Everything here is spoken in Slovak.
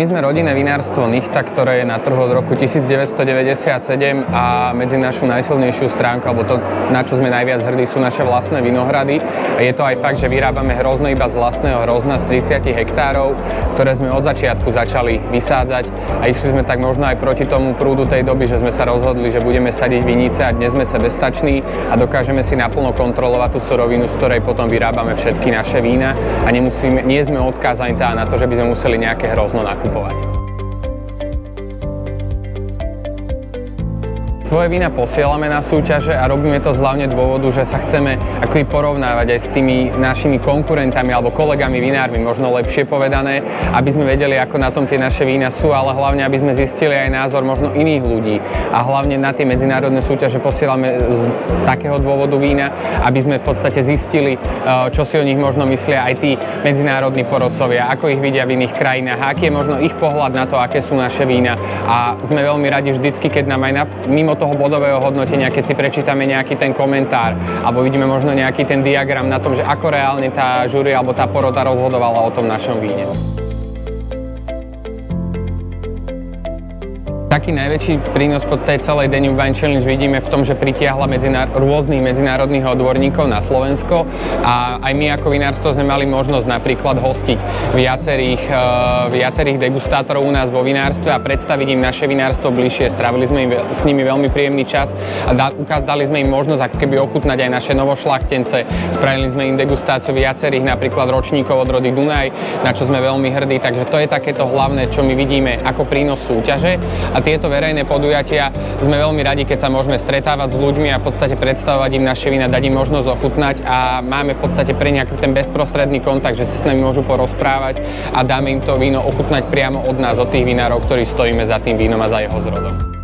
My sme rodinné vinárstvo Nichta, ktoré je na trhu od roku 1997 a medzi našu najsilnejšiu stránku, alebo to, na čo sme najviac hrdí, sú naše vlastné vinohrady. A je to aj fakt, že vyrábame hrozno iba z vlastného hrozna z 30 hektárov, ktoré sme od začiatku začali vysádzať a išli sme tak možno aj proti tomu prúdu tej doby, že sme sa rozhodli, že budeme sadiť vinice a dnes sme sebestační a dokážeme si naplno kontrolovať tú surovinu, z ktorej potom vyrábame všetky naše vína a nie sme odkázaní na to, že by sme museli nejaké hrozno nakupovať. Svoje vína posielame na súťaže a robíme to z hlavne dôvodu, že sa chceme akoby porovnávať aj s tými našimi konkurentami alebo kolegami vinármi, možno lepšie povedané, aby sme vedeli, ako na tom tie naše vína sú, ale hlavne, aby sme zistili aj názor možno iných ľudí. A hlavne na tie medzinárodné súťaže posielame z takého dôvodu vína, aby sme v podstate zistili, čo si o nich možno myslia aj tí medzinárodní porodcovia, ako ich vidia v iných krajinách, aký je možno ich pohľad na to, aké sú naše vína. A sme veľmi radi vždycky, keď nám aj mimo toho bodového hodnotenia, keď si prečítame nejaký ten komentár alebo vidíme možno nejaký ten diagram na tom, že ako reálne tá žúri alebo tá porota rozhodovala o tom našom víne. Taký najväčší prínos pod tej celej Danube Wine Challenge vidíme v tom, že pritiahla rôznych medzinárodných odborníkov na Slovensko a aj my ako vinárstvo sme mali možnosť napríklad hostiť viacerých degustátorov u nás vo vinárstve a predstaviť im naše vinárstvo bližšie. Strávili sme s nimi veľmi príjemný čas a dali sme im možnosť ako keby ochutnať aj naše novošľachtence. Spravili sme im degustáciu viacerých napríklad ročníkov od rody Dunaj, na čo sme veľmi hrdí, takže to je takéto hlavné, čo my vidíme ako prínos súťaže. A tieto verejné podujatia sme veľmi radi, keď sa môžeme stretávať s ľuďmi a v podstate predstavovať im naše vína, dať im možnosť ochutnať a máme v podstate pre nejaký ten bezprostredný kontakt, že si s nami môžu porozprávať a dáme im to víno ochutnať priamo od nás, od tých vinárov, ktorí stojíme za tým vínom a za jeho zrodom.